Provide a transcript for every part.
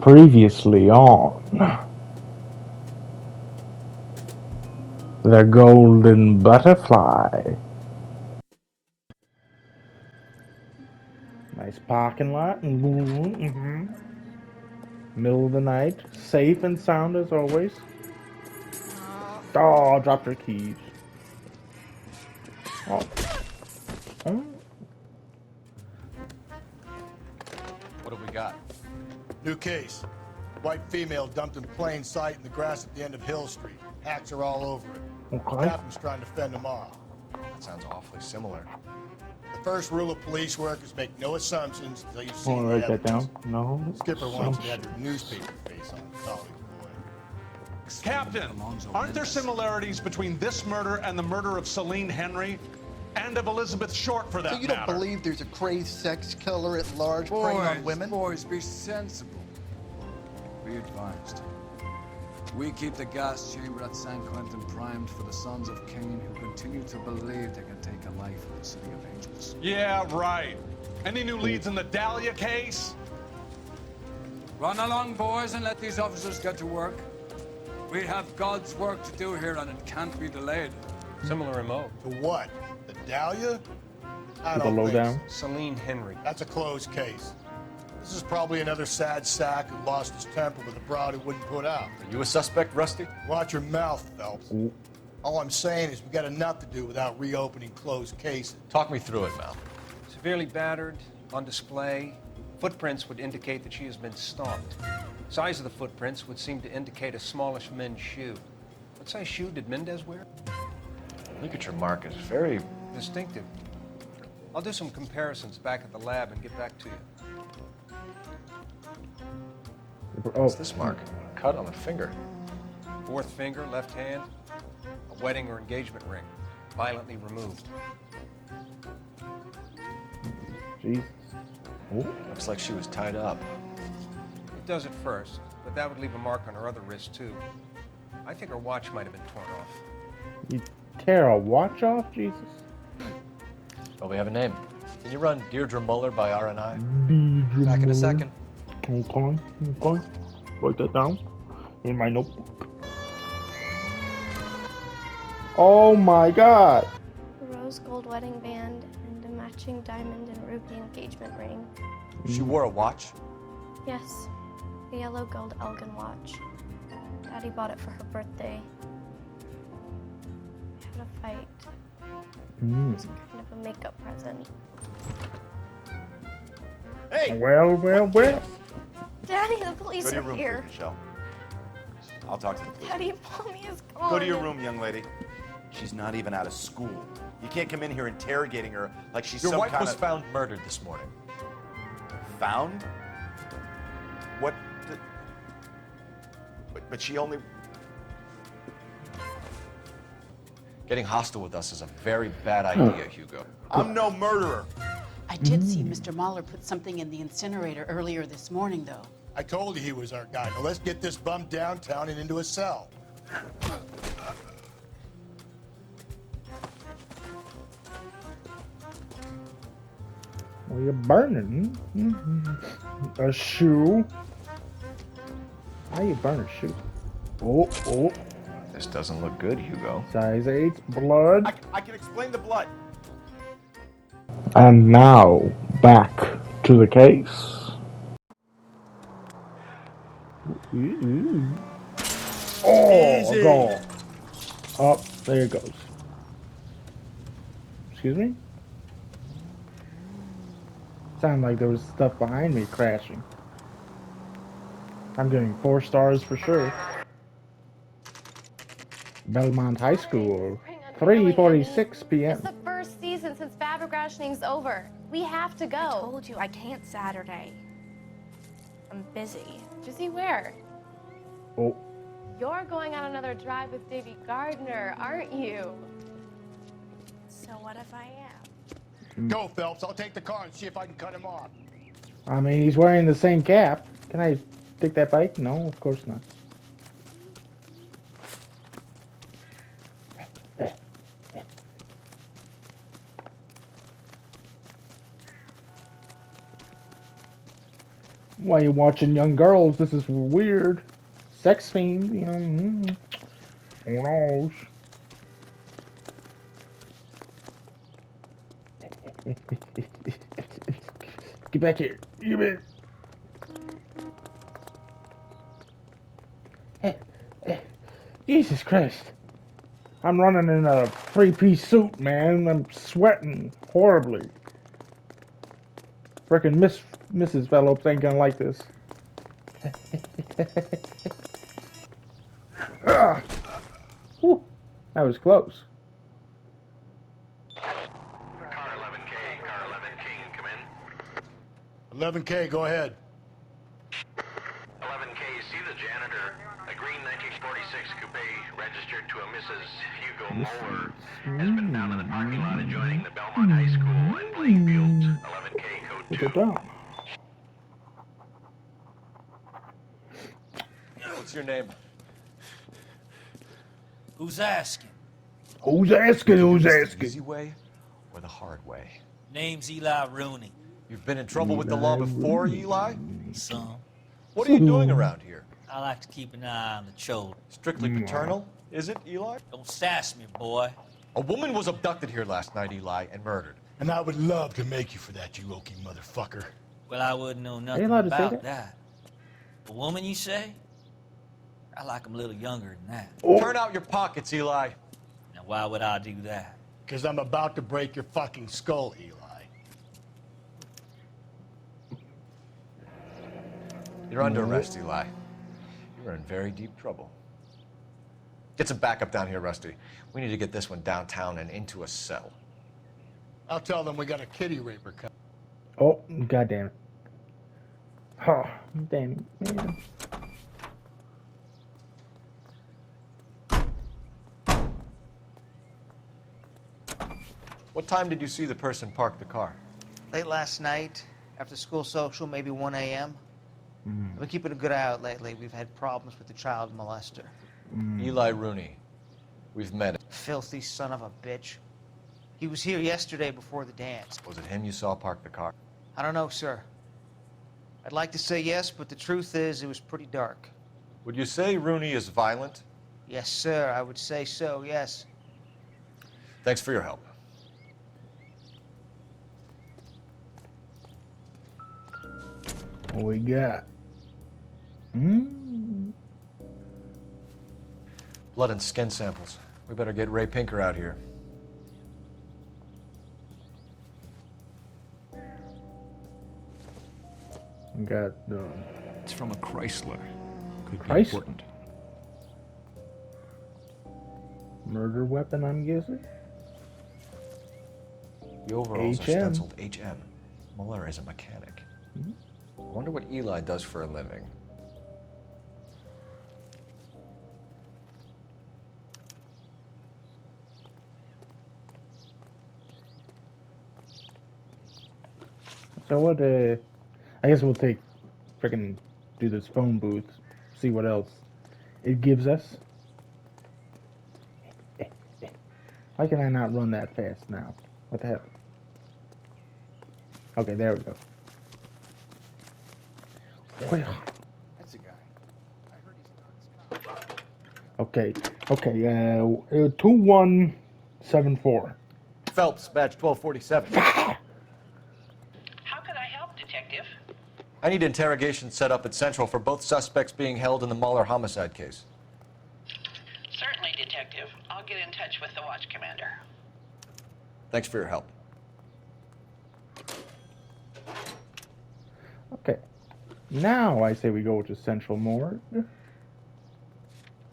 Previously on the Golden Butterfly. Nice parking lot. Middle of the night. Safe and sound as always. Oh, dropped her keys. Oh. Oh. What have we got? New case. White female dumped in plain sight in the grass at the end of Hill Street. Hacks are all over it. Okay. Captain's trying to fend them off. That sounds awfully similar. The first rule of police work is make no assumptions until you've I seen want the to write that evidence. down. No. Skipper wants you to have your newspaper face on, colleague boy. Captain, aren't there similarities between this murder and the murder of Celine Henry and of Elizabeth Short, for that So you don't matter? believe there's a crazed sex killer at large preying on women? Boys, be sensible. Be advised. We keep the gas chamber at San Quentin primed for the sons of Cain who continue to believe they can take a life in the city of angels. Yeah, right. Any new leads in the Dahlia case? Run along, boys, and let these officers get to work. We have God's work to do here, and it can't be delayed. Similar MO. To what? The Dahlia? I The don't think lowdown. so. Celine Henry. That's a closed case. This is probably another sad sack who lost his temper with a broad who wouldn't put out. Are you a suspect, Rusty? Watch your mouth, Phelps. All I'm saying is we got enough to do without reopening closed cases. Talk me through it, Mal. Severely battered, on display. Footprints would indicate that she has been stalked. Size of the footprints would seem to indicate a smallish men's shoe. What size shoe did Mendez wear? Look at your mark. It's very... Distinctive. I'll do some comparisons back at the lab and get back to you. Oh. What's this mark? Cut on the finger. Fourth finger, left hand. A wedding or engagement ring. Violently removed. Jeez. Oh. Looks like she was tied up. It does at first, but that would leave a mark on her other wrist, too. I think her watch might have been torn off. You tear a watch off? Jesus. Oh, we have a name. Can you run Deirdre Muller by RNI? Back in a second. Okay. Write that down in my notebook. Oh my god. A rose gold wedding band and a matching diamond and ruby engagement ring. She wore a watch? Yes, a yellow gold Elgin watch. Daddy bought it for her birthday. We had a fight. It was kind of a makeup present. Hey! Well. Daddy, the police Go to are your room, here. please, Michelle. I'll talk to the police. Daddy, Mommy is gone. Go to your room, young lady. She's not even out of school. You can't come in here interrogating her like she's Your some wife kind was of... found murdered this morning. Found? What the... But she only... Getting hostile with us is a very bad idea, Hugo. I'm no murderer. I did see Mr. Mahler put something in the incinerator earlier this morning, though. I told you he was our guy. Now let's get this bum downtown and into a cell. Well, you're burning. A shoe. How you burn a shoe? Oh. This doesn't look good, Hugo. Size 8, blood. I can explain the blood. And now, back to the case. Oh, a goal. Oh, there it goes. Excuse me? Sounded like there was stuff behind me crashing. I'm getting 4 stars for sure. Belmont High School, 3:46 p.m. It's the first season since fabric rationing's over. We have to go. I told you I can't Saturday. I'm busy. Busy where? Oh, You're going on another drive with Davy Gardner, aren't you? So what if I am? Go, Phelps. I'll take the car and see if I can cut him off. I mean, he's wearing the same cap. Can I take that bike? No, of course not. Why you watching young girls? This is weird. Sex fiend, you know. Who knows? Get back here. Get back. Jesus Christ. I'm running in a three-piece suit, man. I'm sweating horribly. Frickin' Mrs. Phelps ain't gonna like this. Whew, that was close. Car 11K, car 11K, come in. 11K, go ahead. 11K, see the janitor. A green 1946 coupe registered to a Mrs. Hugo Moeller has been found in the parking lot adjoining the Belmont High School in Plainfield. 11K, code 2. Look at that. What's your name? Who's asking? Who's asking? Who's The asking? easy way or the hard way? Name's Eli Rooney. You've been in trouble with the law before, Eli? Some. What are you doing around here? I like to keep an eye on the children. Strictly paternal, is it, Eli? Don't sass me, boy. A woman was abducted here last night, Eli, and murdered. And I would love to make you for that, you oaky motherfucker. Well, I wouldn't know nothing allowed to say about that? that. A woman, you say? I like them a little younger than that. Oh. Turn out your pockets, Eli. Now, why would I do that? Because I'm about to break your fucking skull, Eli. You're under arrest, Eli. You're in very deep trouble. Get some backup down here, Rusty. We need to get this one downtown and into a cell. I'll tell them we got a kitty raper coming. Oh, goddamn it. Oh, damn it, man. What time did you see the person park the car? Late last night, after school social, maybe 1 a.m. I've been keeping a good eye out lately. We've had problems with the child molester. Eli Rooney. We've met him. Filthy son of a bitch. He was here yesterday before the dance. Was it him you saw park the car? I don't know, sir. I'd like to say yes, but the truth is it was pretty dark. Would you say Rooney is violent? Yes, sir, I would say so, yes. Thanks for your help. What we got? Blood and skin samples. We better get Ray Pinker out here. We got It's from a Chrysler. Could be Chrysler? important. murder weapon, I'm guessing. The overalls are HM. stenciled HM. Mueller is a mechanic. I wonder what Eli does for a living. So what, I guess we'll freaking do this phone booth, see what else it gives us. Why can I not run that fast now? What the hell? Okay, there we go. Wait. That's a guy. I heard he's not. Okay, 2174. Phelps, badge 1247. How can I help, Detective? I need interrogation set up at Central for both suspects being held in the Mueller homicide case. Certainly, Detective. I'll get in touch with the watch commander. Thanks for your help. Okay. Now I say we go to Central Morgue.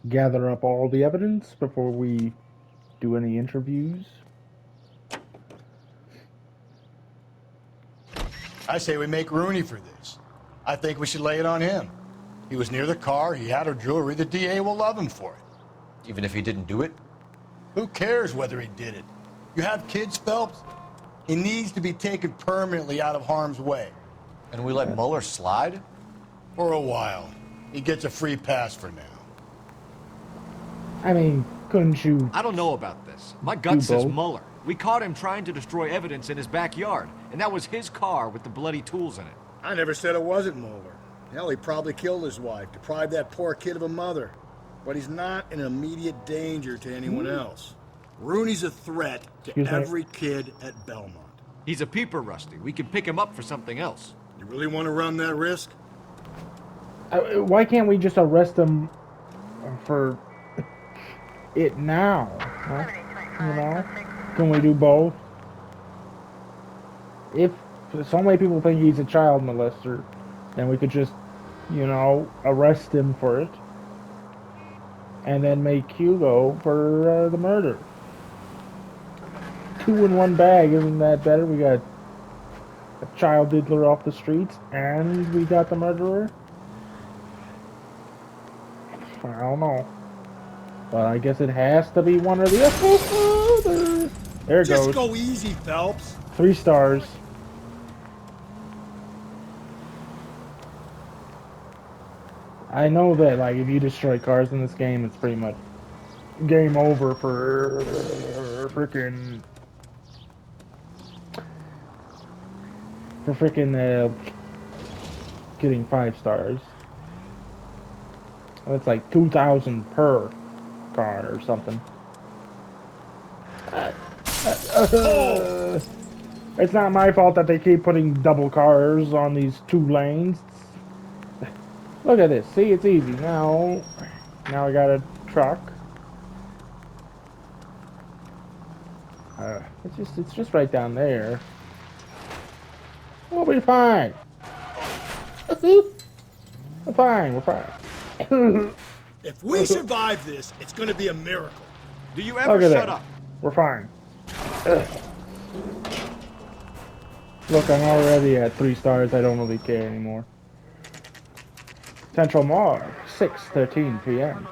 Gather up all the evidence before we do any interviews. I say we make Rooney for this. I think we should lay it on him. He was near the car, he had her jewelry, the DA will love him for it. Even if he didn't do it? Who cares whether he did it? You have kids, Phelps? He needs to be taken permanently out of harm's way. And we let Mueller slide? For a while. He gets a free pass for now. I mean, couldn't you... I don't know about this. My gut Do says both? Mueller. We caught him trying to destroy evidence in his backyard, and that was his car with the bloody tools in it. I never said it wasn't Moeller. Hell, he probably killed his wife, deprived that poor kid of a mother. But he's not an immediate danger to anyone else. Rooney's a threat to every kid at Belmont. He's a peeper, Rusty. We can pick him up for something else. You really want to run that risk? Why can't we just arrest him for it now? Huh? You know? Can we do both? If so many people think he's a child molester, then we could just, you know, arrest him for it. And then make Hugo for the murder. 2 in 1 bag, isn't that better? We got a child diddler off the streets, and we got the murderer. I don't know. But I guess it has to be one or the other. There it goes. Just go easy, Phelps. 3 stars. I know that, like, if you destroy cars in this game, it's pretty much game over for freaking getting 5 stars. That's like 2,000 per car or something. It's not my fault that they keep putting double cars on these 2 lanes. Look at this. See, it's easy. Now I got a truck. It's just right down there. We'll be fine. We're fine. We're fine. If we survive this, it's going to be a miracle. Do you ever shut up? We're fine. Look, I'm already at 3 stars. I don't really care anymore. Central Mall, 6:13 p.m.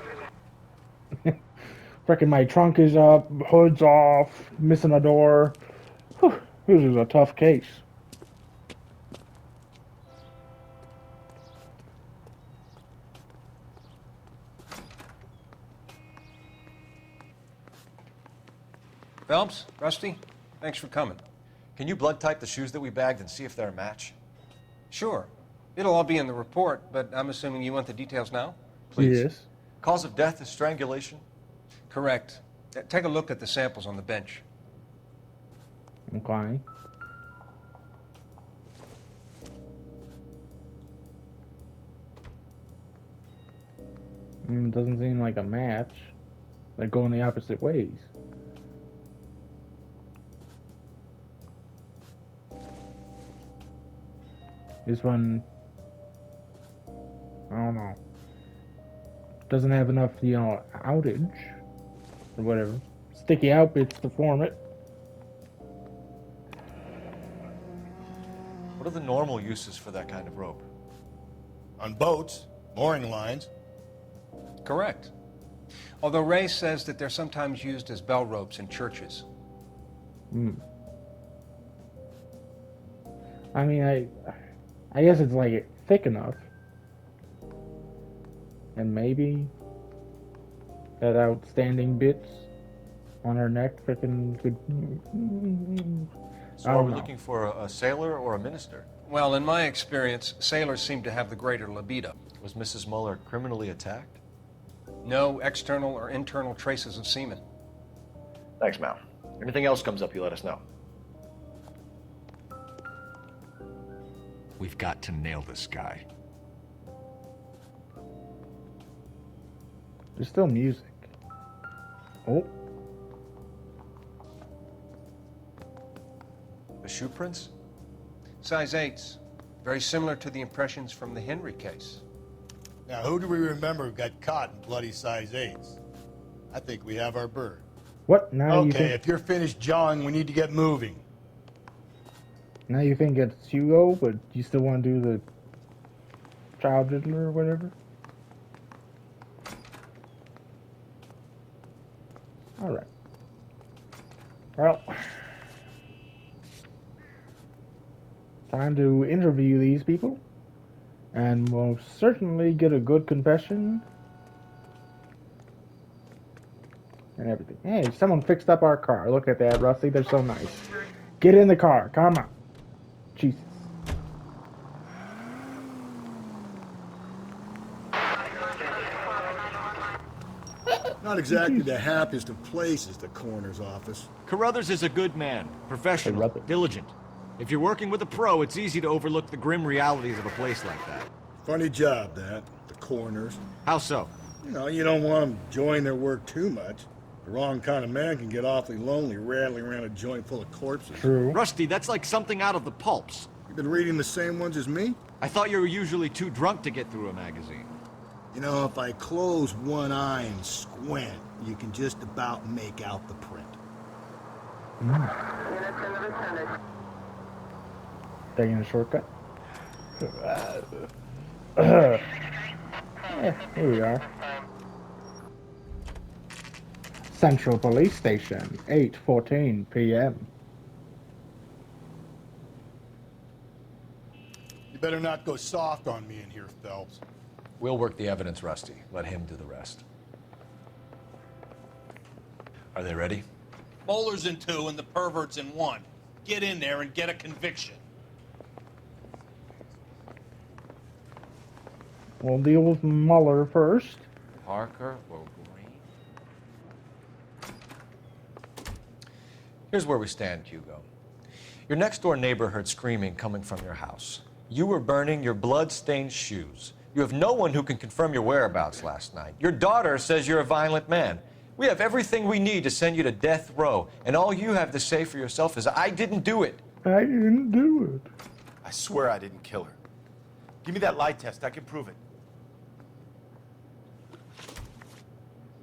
Frickin' my trunk is up, hood's off, missing a door. Whew, this is a tough case. Phelps, Rusty, thanks for coming. Can you blood type the shoes that we bagged and see if they're a match? Sure. It'll all be in the report, but I'm assuming you want the details now? Please. Yes. Cause of death is strangulation? Correct. Take a look at the samples on the bench. Okay. Doesn't seem like a match. They're going the opposite ways. This one, I don't know, doesn't have enough, you know, outage or whatever. Sticky out bits to form it. What are the normal uses for that kind of rope? On boats, mooring lines. Correct. Although Ray says that they're sometimes used as bell ropes in churches. I mean, I guess it's like thick enough. And maybe that outstanding bits on her neck freaking could. So are we looking for a sailor or a minister? Well, in my experience, sailors seem to have the greater libido. Was Mrs. Muller criminally attacked? No external or internal traces of semen. Thanks, Mal. Anything else comes up, you let us know. We've got to nail this guy. There's still music. Oh. The shoe prints? Size 8s. Very similar to the impressions from the Henry case. Now, who do we remember got caught in bloody size 8s? I think we have our bird. What? Now you Okay, think... if you're finished jawing, we need to get moving. Now you think it's Hugo, but you still want to do the child diddler or whatever? Alright. Well, time to interview these people. And we'll certainly get a good confession. And everything. Hey, someone fixed up our car. Look at that, Rusty. They're so nice. Get in the car. Come on. Jesus. Not exactly the happiest of places, the coroner's office. Carruthers is a good man, professional, diligent. If you're working with a pro, it's easy to overlook the grim realities of a place like that. Funny job, that. The coroner's. How so? You know, you don't want them enjoying their work too much. The wrong kind of man can get awfully lonely rattling around a joint full of corpses. True. Rusty, that's like something out of the pulps. You been reading the same ones as me? I thought you were usually too drunk to get through a magazine. You know, if I close one eye and squint, you can just about make out the print. Taking a shortcut. Here we are. Central Police Station, 8:14 p.m. You better not go soft on me in here, Phelps. We'll work the evidence, Rusty. Let him do the rest. Are they ready? Moeller's in 2 and the pervert's in 1. Get in there and get a conviction. We'll deal with Mueller first. Parker or Green? Here's where we stand, Hugo. Your next-door neighbor heard screaming coming from your house. You were burning your blood-stained shoes. You have no one who can confirm your whereabouts last night. Your daughter says you're a violent man. We have everything we need to send you to death row, and all you have to say for yourself is, I didn't do it. I didn't do it. I swear I didn't kill her. Give me that lie test. I can prove it.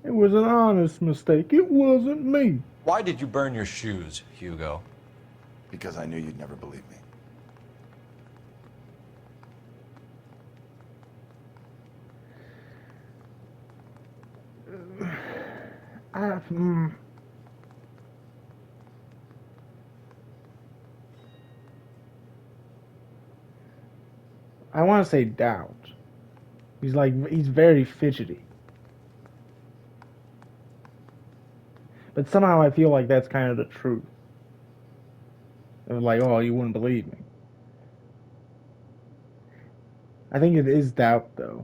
It was an honest mistake. It wasn't me. Why did you burn your shoes, Hugo? Because I knew you'd never believe me. I want to say doubt. He's very fidgety. But somehow I feel like that's kind of the truth. Like, oh, you wouldn't believe me. I think it is doubt, though.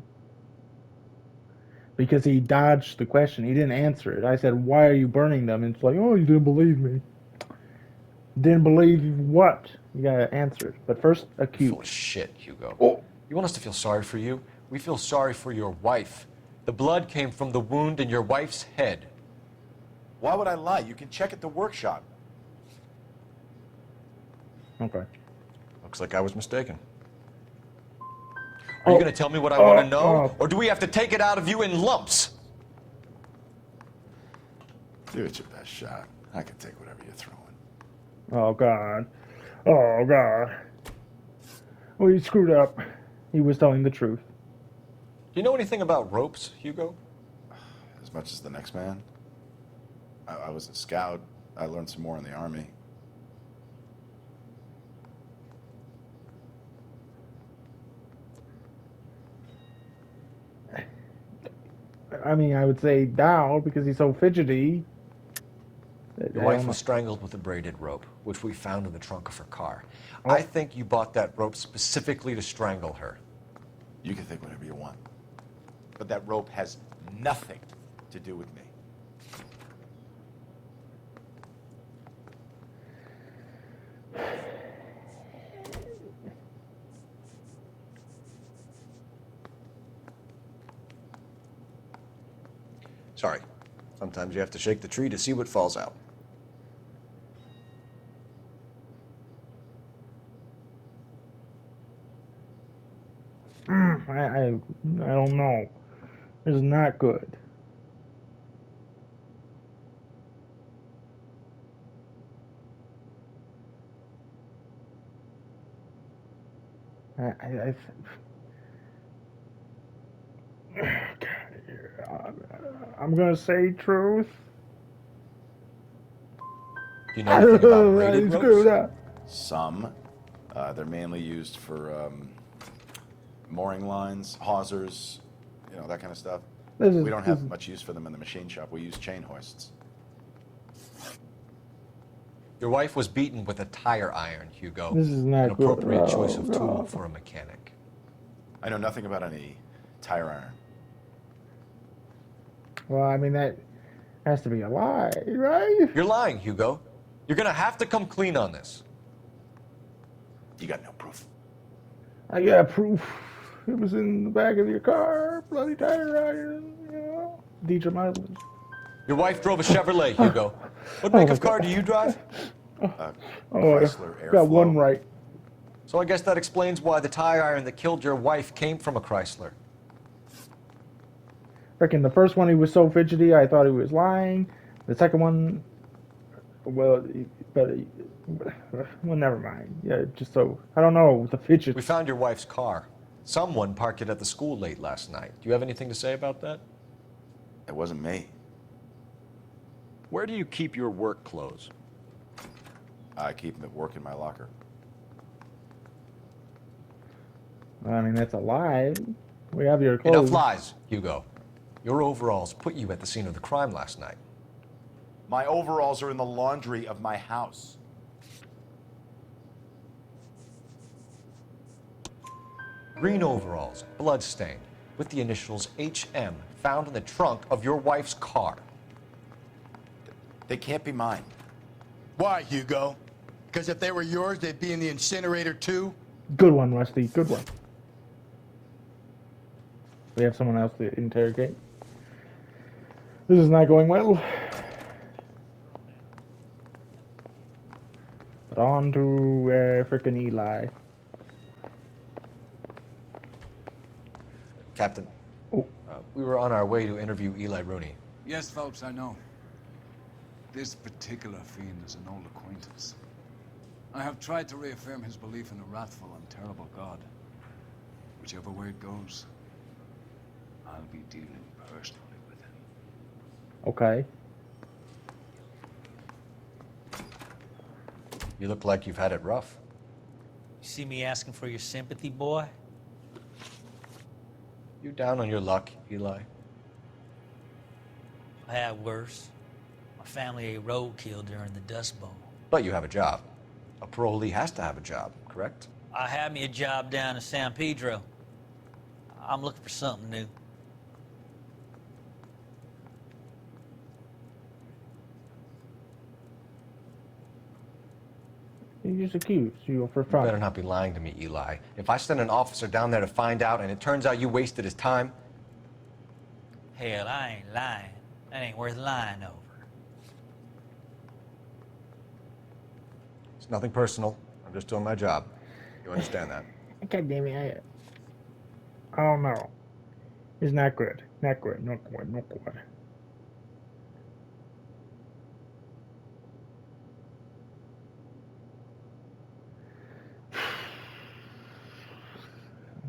Because he dodged the question. He didn't answer it. I said, why are you burning them? And it's like, oh, you didn't believe me. Didn't believe what? You gotta answer it. But first, accuse. Full of shit, Hugo. Oh. You want us to feel sorry for you? We feel sorry for your wife. The blood came from the wound in your wife's head. Why would I lie? You can check at the workshop. Okay. Looks like I was mistaken. Are you going to tell me what I want to know? Or do we have to take it out of you in lumps? Give it your best shot. I can take whatever you're throwing. Oh, God. Oh, God. Well, he screwed up. He was telling the truth. Do you know anything about ropes, Hugo? As much as the next man. I was a scout. I learned some more in the Army. I mean, I would say Dow because he's so fidgety. Your wife was strangled with a braided rope, which we found in the trunk of her car. I think you bought that rope specifically to strangle her. You can think whatever you want. But that rope has nothing to do with me. Sorry. Sometimes you have to shake the tree to see what falls out. I don't know. This is not good. I'm gonna say truth. Do you know anything about braided ropes? Some. They're mainly used for mooring lines, hawsers, you know, that kind of stuff. We don't have much use for them in the machine shop. We use chain hoists. Your wife was beaten with a tire iron, Hugo. This is not an appropriate good. choice of tool for a mechanic. I know nothing about any tire iron. Well, I mean, that has to be a lie, right? You're lying, Hugo. You're gonna have to come clean on this. You got no proof. I got proof. It was in the back of your car, bloody tire iron, you know. DJ mileage. Your wife drove a Chevrolet, Hugo. What make of car do you drive? Chrysler Airflow. Got one right. So I guess that explains why the tire iron that killed your wife came from a Chrysler. Freaking the first one, he was so fidgety, I thought he was lying. The second one, well, never mind. Yeah, just so, I don't know, the fidget. We found your wife's car. Someone parked it at the school late last night. Do you have anything to say about that? It wasn't me. Where do you keep your work clothes? I keep them at work in my locker. I mean, that's a lie. We have your clothes. Enough lies, Hugo. Your overalls put you at the scene of the crime last night. My overalls are in the laundry of my house. Green overalls, bloodstained, with the initials HM found in the trunk of your wife's car. They can't be mine. Why, Hugo? Because if they were yours, they'd be in the incinerator too? Good one, Rusty. Good one. We have someone else to interrogate. This is not going well. But on to frickin' Eli. Captain, we were on our way to interview Eli Rooney. Yes, Phelps, I know. This particular fiend is an old acquaintance. I have tried to reaffirm his belief in a wrathful and terrible God. Whichever way it goes, I'll be dealing personally with him. Okay. You look like you've had it rough. You see me asking for your sympathy, boy? You down on your luck, Eli? I had worse. My family ate roadkill during the Dust Bowl. But you have a job. A parolee has to have a job, correct? I had me a job down in San Pedro. I'm looking for something new. You just accused you for You fraud. better not be lying to me, Eli. If I send an officer down there to find out and it turns out you wasted his time... Hell, I ain't lying. That ain't worth lying over. It's nothing personal. I'm just doing my job. You understand that? God damn it. I don't know. It's not good. Not good. Not good. Not good.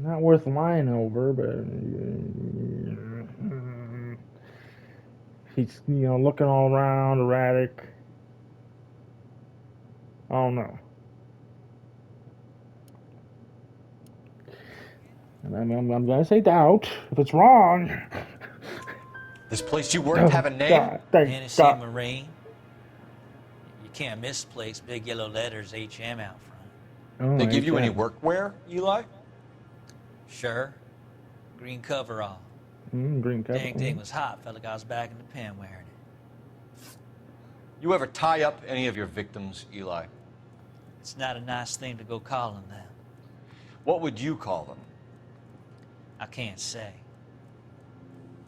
Not worth lying over, but he's, you know, looking all around, erratic. I don't know. And I'm gonna say doubt. If it's wrong. This place you worked have a name? God, thank Tennessee God. Marine. You can't misplace big yellow letters HM out front. Oh, They give you any HM. workwear, Eli? Sure. Green coverall. Green cover. Dang thing was hot. Felt like I was back in the pen wearing it. You ever tie up any of your victims, Eli? It's not a nice thing to go calling them. What would you call them? I can't say.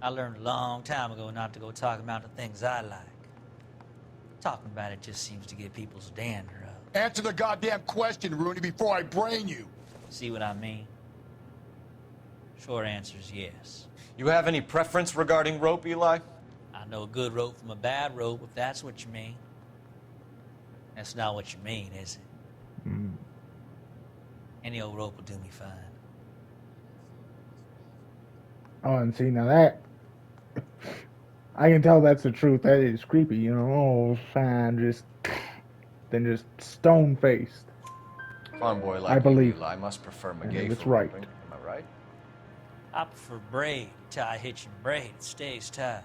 I learned a long time ago not to go talking about the things I like. Talking about it just seems to get people's dander up. Answer the goddamn question, Rooney, before I brain you. See what I mean? Short answer is yes. You have any preference regarding rope, Eli? I know a good rope from a bad rope, if that's what you mean. That's not what you mean, is it? Any old rope will do me fine. Oh, and see, now that... I can tell that's the truth. That is creepy, you know. Oh, fine, just... Then just stone-faced. Farm boy like I believe. you, Eli, must prefer And McGay it's for right. roping. Am I right? I prefer braid. Tie hitching braid. It stays tied.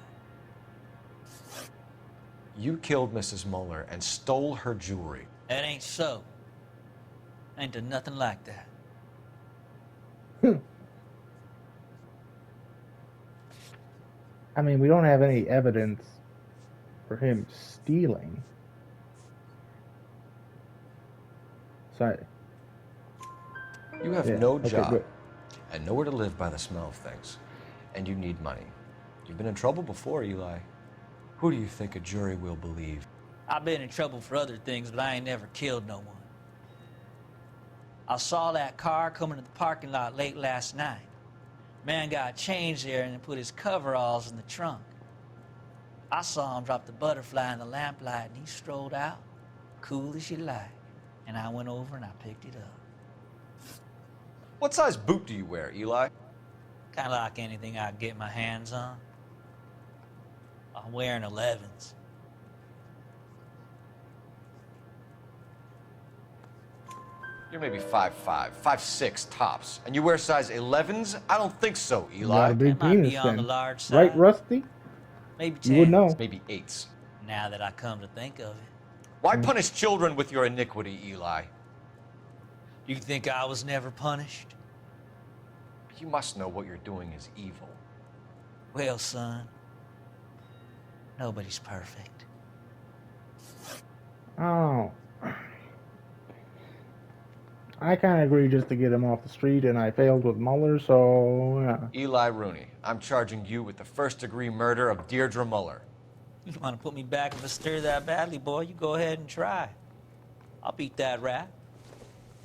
You killed Mrs. Muller and stole her jewelry. That ain't so. Ain't done nothing like that. I mean, we don't have any evidence for him stealing. So, You have no job and nowhere to live by the smell of things, and you need money. You've been in trouble before, Eli. Who do you think a jury will believe? I've been in trouble for other things, but I ain't never killed no one. I saw that car coming to the parking lot late last night. Man got changed there and then put his coveralls in the trunk. I saw him drop the butterfly in the lamplight, and he strolled out, cool as you like. And I went over and I picked it up. What size boot do you wear, Eli? Kind of like anything I can get my hands on. I'm wearing 11s. You're maybe 5'5", 5'6" tops, and you wear size 11s? I don't think so, Eli. You got a big That might penis be on the then. large side. Right, Rusty? Maybe 10s. You would know. Maybe 8s. Now that I come to think of it. Why punish children with your iniquity, Eli? You think I was never punished? You must know what you're doing is evil. Well, son, nobody's perfect. Oh. I kind of agree just to get him off the street, and I failed with Mueller, so yeah. Eli Rooney, I'm charging you with the first-degree murder of Deirdre Muller. You want to put me back in the stir that badly, boy? You go ahead and try. I'll beat that rap.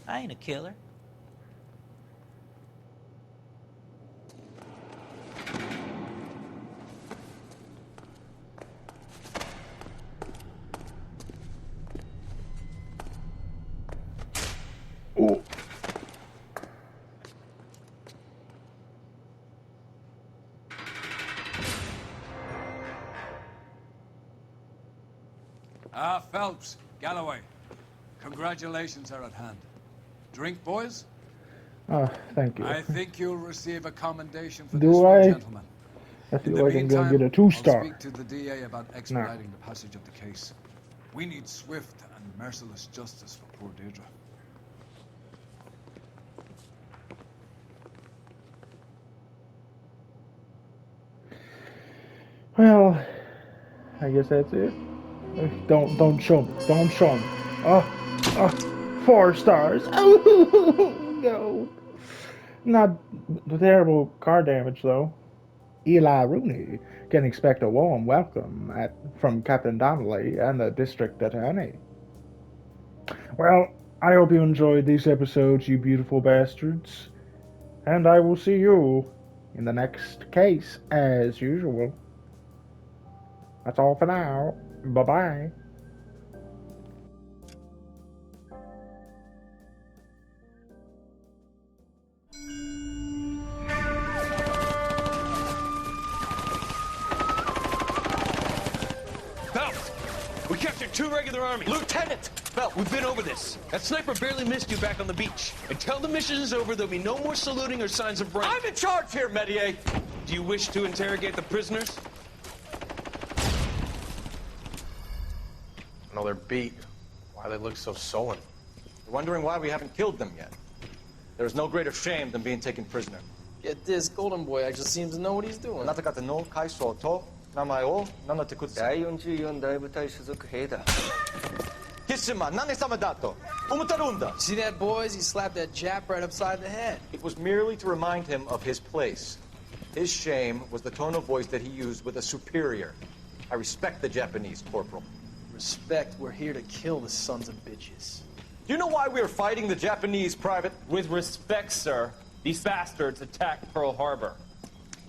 I ain't a killer. Ooh. Phelps, Galloway. Congratulations are at hand. Drink, boys? Oh, thank you. I think you'll receive a commendation for Do this I? one, gentlemen. I In feel the like I'm gonna meantime, get a 2-star. I'll speak to the DA about expediting the passage of the case. We need swift and merciless justice for poor Deirdre. Well, I guess that's it. Don't show me. Don't show me. 4 stars. Oh no. Not terrible car damage though. Eli Rooney can expect a warm welcome from Captain Donnelly and the district attorney. Well, I hope you enjoyed these episodes, you beautiful bastards. And I will see you in the next case, as usual. That's all for now. Bye-bye. Phelps, we captured 2 regular armies. Lieutenant! Phelps, we've been over this. That sniper barely missed you back on the beach. Until the mission is over, there'll be no more saluting or signs of rank. I'm in charge here, Medier! Do you wish to interrogate the prisoners? No, they're beat. Why they look so sullen? You're wondering why we haven't killed them yet. There is no greater shame than being taken prisoner. Get this, Golden Boy actually seems to know what he's doing. あなた方の階層と名前を名乗ってください。第44大部隊所属兵だ。キスマ、何様だと思ってるんだ。 See that, boys? He slapped that Jap right upside the head. It was merely to remind him of his place. His shame was the tone of voice that he used with a superior. I respect the Japanese, Corporal. Respect, we're here to kill the sons of bitches. Do you know why we are fighting the Japanese, Private? With respect, sir, these bastards attacked Pearl Harbor.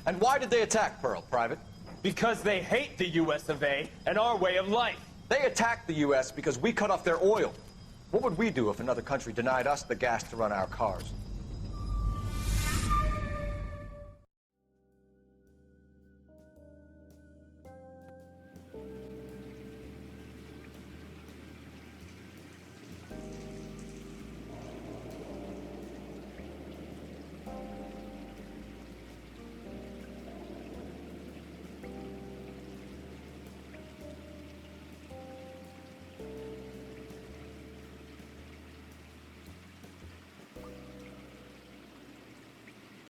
And why did they attack Pearl, Private? Because they hate the US of A and our way of life. They attacked the U.S. because we cut off their oil. What would we do if another country denied us the gas to run our cars?